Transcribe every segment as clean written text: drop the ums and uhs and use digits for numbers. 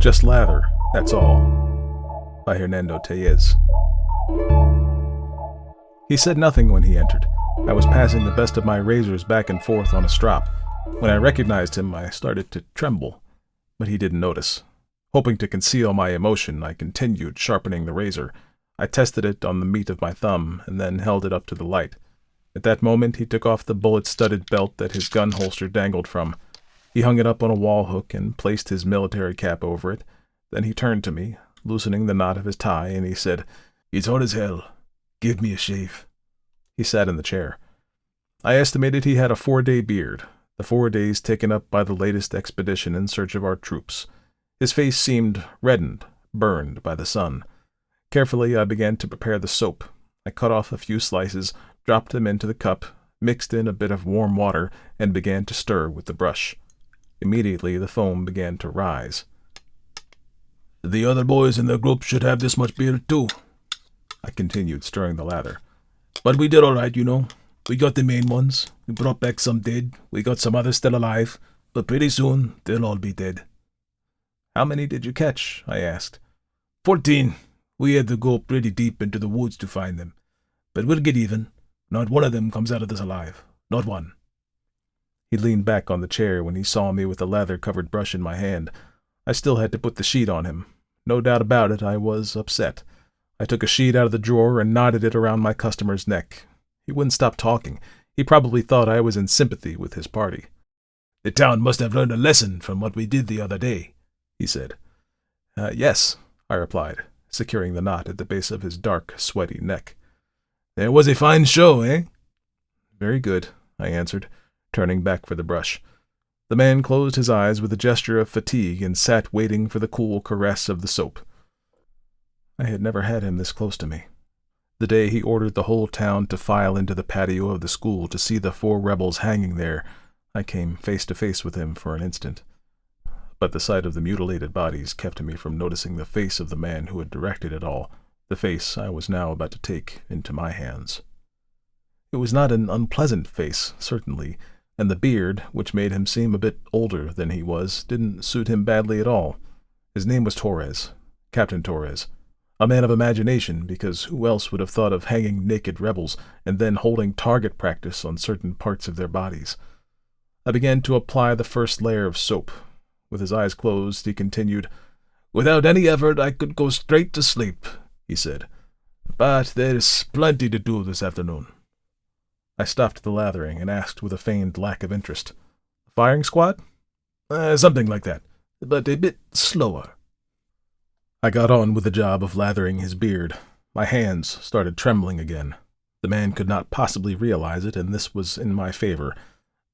Just Lather, that's all, by Hernando Tellez. He said nothing when he entered. I was passing the best of my razors back and forth on a strop. When I recognized him, I started to tremble, but he didn't notice. Hoping to conceal my emotion, I continued sharpening the razor. I tested it on the meat of my thumb and then held it up to the light. At that moment, he took off the bullet-studded belt that his gun holster dangled from. He hung it up on a wall hook and placed his military cap over it. Then he turned to me, loosening the knot of his tie, and he said, "It's hot as hell. Give me a shave." He sat in the chair. I estimated he had a 4-day beard, the 4 days taken up by the latest expedition in search of our troops. His face seemed reddened, burned by the sun. Carefully, I began to prepare the soap. I cut off a few slices, dropped them into the cup, mixed in a bit of warm water, and began to stir with the brush. Immediately, the foam began to rise. "The other boys in the group should have this much beard, too," I continued, stirring the lather. "But we did all right, you know. We got the main ones. We brought back some dead. We got some others still alive. But pretty soon, they'll all be dead." "How many did you catch?" I asked. 14. We had to go pretty deep into the woods to find them. But we'll get even. Not one of them comes out of this alive. Not one." He leaned back on the chair when he saw me with the lather-covered brush in my hand. I still had to put the sheet on him. No doubt about it, I was upset. I took a sheet out of the drawer and knotted it around my customer's neck. He wouldn't stop talking. He probably thought I was in sympathy with his party. "The town must have learned a lesson from what we did the other day," he said. Yes," I replied, securing the knot at the base of his dark, sweaty neck. "There was a fine show, eh?" "Very good," I answered, turning back for the brush. The man closed his eyes with a gesture of fatigue and sat waiting for the cool caress of the soap. I had never had him this close to me. The day he ordered the whole town to file into the patio of the school to see the 4 rebels hanging there, I came face to face with him for an instant. But the sight of the mutilated bodies kept me from noticing the face of the man who had directed it all, the face I was now about to take into my hands. It was not an unpleasant face, certainly, and the beard, which made him seem a bit older than he was, didn't suit him badly at all. His name was Torres, Captain Torres, a man of imagination, because who else would have thought of hanging naked rebels and then holding target practice on certain parts of their bodies? I began to apply the first layer of soap. With his eyes closed, he continued, "Without any effort, I could go straight to sleep," he said. "But there's plenty to do this afternoon." I stopped the lathering and asked with a feigned lack of interest, "Firing squad?" Something like that, but a bit slower." I got on with the job of lathering his beard. My hands started trembling again. The man could not possibly realize it, and this was in my favor,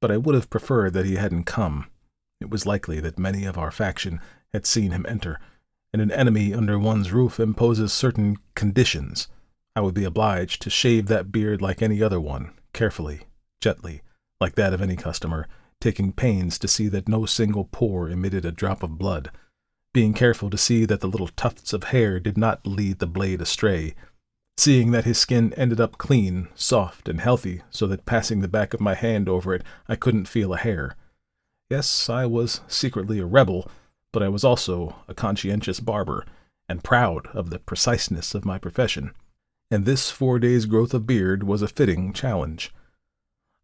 but I would have preferred that he hadn't come. It was likely that many of our faction had seen him enter, and an enemy under one's roof imposes certain conditions. I would be obliged to shave that beard like any other one, carefully, gently, like that of any customer, taking pains to see that no single pore emitted a drop of blood, being careful to see that the little tufts of hair did not lead the blade astray, seeing that his skin ended up clean, soft, and healthy, so that passing the back of my hand over it, I couldn't feel a hair. Yes, I was secretly a rebel, but I was also a conscientious barber, and proud of the preciseness of my profession, and this 4 days' growth of beard was a fitting challenge.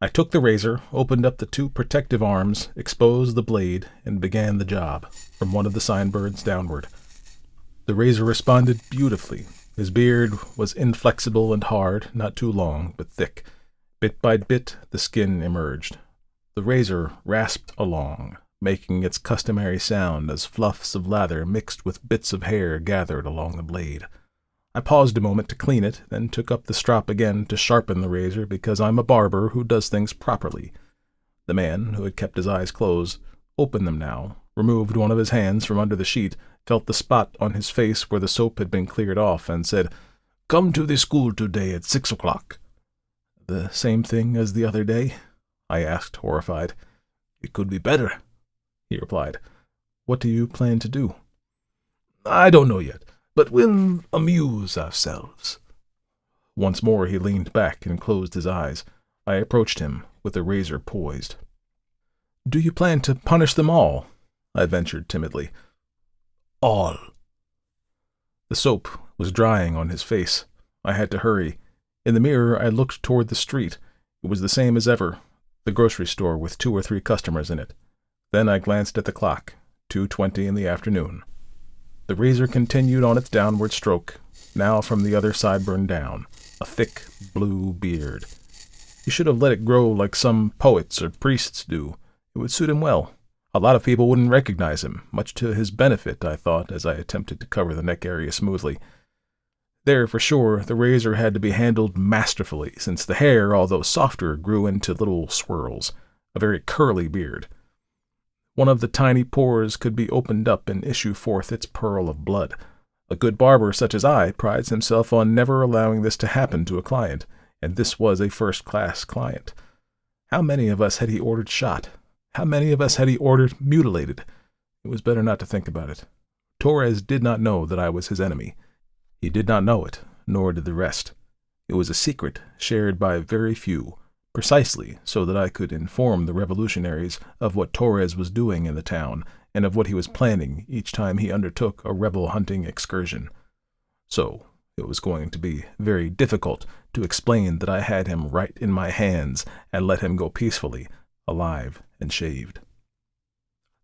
I took the razor, opened up the 2 protective arms, exposed the blade, and began the job, from one of the signbirds downward. The razor responded beautifully. His beard was inflexible and hard, not too long, but thick. Bit by bit, the skin emerged. The razor rasped along, making its customary sound as fluffs of lather mixed with bits of hair gathered along the blade. I paused a moment to clean it, then took up the strop again to sharpen the razor because I'm a barber who does things properly. The man, who had kept his eyes closed, opened them now, removed one of his hands from under the sheet, felt the spot on his face where the soap had been cleared off, and said, "Come to the school today at 6 o'clock. "The same thing as the other day?" I asked, horrified. "It could be better," he replied. "What do you plan to do?" "I don't know yet, but we'll amuse ourselves." Once more he leaned back and closed his eyes. I approached him with the razor poised. "Do you plan to punish them all?" I ventured timidly. all." The soap was drying on his face. I had to hurry. In the mirror, I looked toward the street. It was the same as ever, the grocery store with 2 or 3 customers in it. Then I glanced at the clock, 2:20 in the afternoon. The razor continued on its downward stroke, now from the other sideburn down, a thick blue beard. He should have let it grow like some poets or priests do. It would suit him well. A lot of people wouldn't recognize him, much to his benefit, I thought, as I attempted to cover the neck area smoothly. There, for sure, the razor had to be handled masterfully, since the hair, although softer, grew into little swirls, a very curly beard. One of the tiny pores could be opened up and issue forth its pearl of blood. A good barber such as I prides himself on never allowing this to happen to a client, and this was a first-class client. How many of us had he ordered shot? How many of us had he ordered mutilated? It was better not to think about it. Torres did not know that I was his enemy. He did not know it, nor did the rest. It was a secret shared by very few, precisely so that I could inform the revolutionaries of what Torres was doing in the town and of what he was planning each time he undertook a rebel-hunting excursion. So it was going to be very difficult to explain that I had him right in my hands and let him go peacefully, alive and shaved.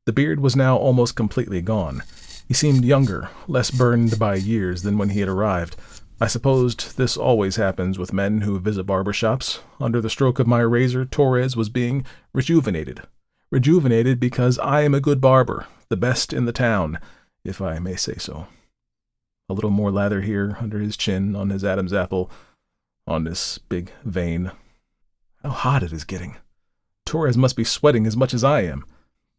The beard was now almost completely gone. He seemed younger, less burned by years than when he had arrived. I supposed this always happens with men who visit barber shops. Under the stroke of my razor, Torres was being rejuvenated. Rejuvenated because I am a good barber, the best in the town, if I may say so. A little more lather here, under his chin, on his Adam's apple, on this big vein. How hot it is getting. Torres must be sweating as much as I am,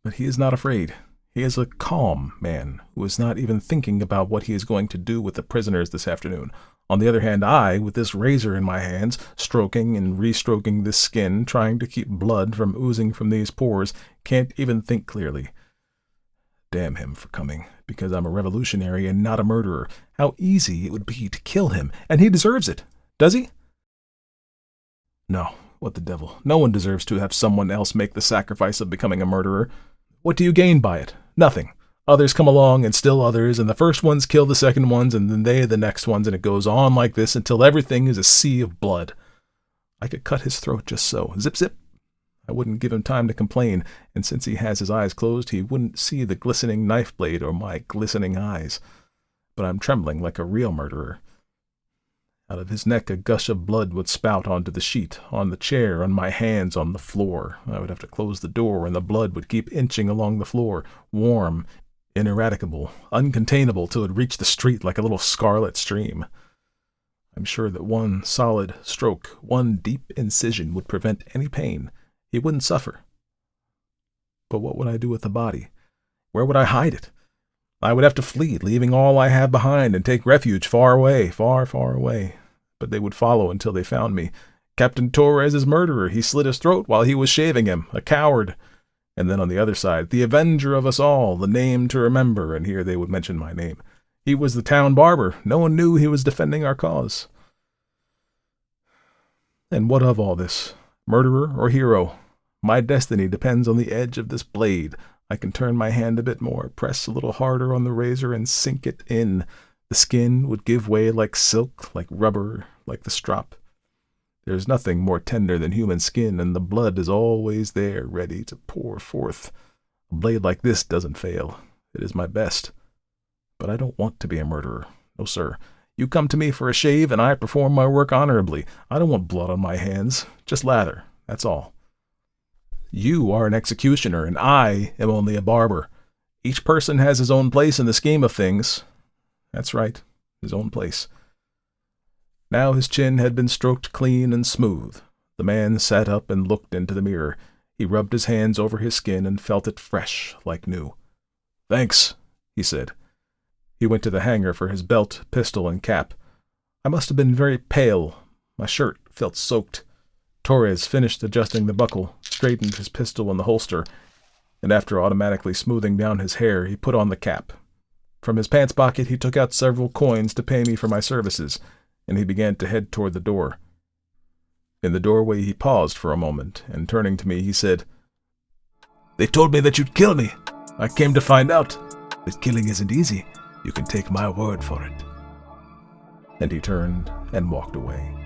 but he is not afraid. He is a calm man who is not even thinking about what he is going to do with the prisoners this afternoon. On the other hand, I, with this razor in my hands, stroking and restroking this skin, trying to keep blood from oozing from these pores, can't even think clearly. Damn him for coming, because I'm a revolutionary and not a murderer. How easy it would be to kill him, and he deserves it. Does he? No, what the devil. No one deserves to have someone else make the sacrifice of becoming a murderer. What do you gain by it? Nothing. Others come along, and still others, and the first ones kill the second ones, and then they the next ones, and it goes on like this until everything is a sea of blood. I could cut his throat just so. Zip, zip. I wouldn't give him time to complain, and since he has his eyes closed, he wouldn't see the glistening knife blade or my glistening eyes. But I'm trembling like a real murderer. Out of his neck a gush of blood would spout onto the sheet, on the chair, on my hands, on the floor. I would have to close the door, and the blood would keep inching along the floor, warm, ineradicable, uncontainable, till it reached the street like a little scarlet stream. I'm sure that one solid stroke, one deep incision would prevent any pain. He wouldn't suffer. But what would I do with the body? Where would I hide it? I would have to flee, leaving all I have behind, and take refuge far away, far, far away. But they would follow until they found me. Captain Torres' murderer. He slit his throat while he was shaving him. A coward. And then on the other side, the avenger of us all, the name to remember, and here they would mention my name. He was the town barber. No one knew he was defending our cause. And what of all this? Murderer or hero? My destiny depends on the edge of this blade. I can turn my hand a bit more, press a little harder on the razor, and sink it in. The skin would give way like silk, like rubber, like the strop. There is nothing more tender than human skin, and the blood is always there, ready to pour forth. A blade like this doesn't fail. It is my best. But I don't want to be a murderer. No, sir. You come to me for a shave, and I perform my work honorably. I don't want blood on my hands. Just lather. That's all. You are an executioner, and I am only a barber. Each person has his own place in the scheme of things. That's right, his own place. Now his chin had been stroked clean and smooth. The man sat up and looked into the mirror. He rubbed his hands over his skin and felt it fresh, like new. "Thanks," he said. He went to the hanger for his belt, pistol, and cap. I must have been very pale. My shirt felt soaked. Torres finished adjusting the buckle, straightened his pistol in the holster, and after automatically smoothing down his hair, he put on the cap. From his pants pocket he took out several coins to pay me for my services, and he began to head toward the door. In the doorway he paused for a moment, and turning to me he said, "They told me that you'd kill me. I came to find out." But killing isn't easy. You can take my word for it." And he turned and walked away.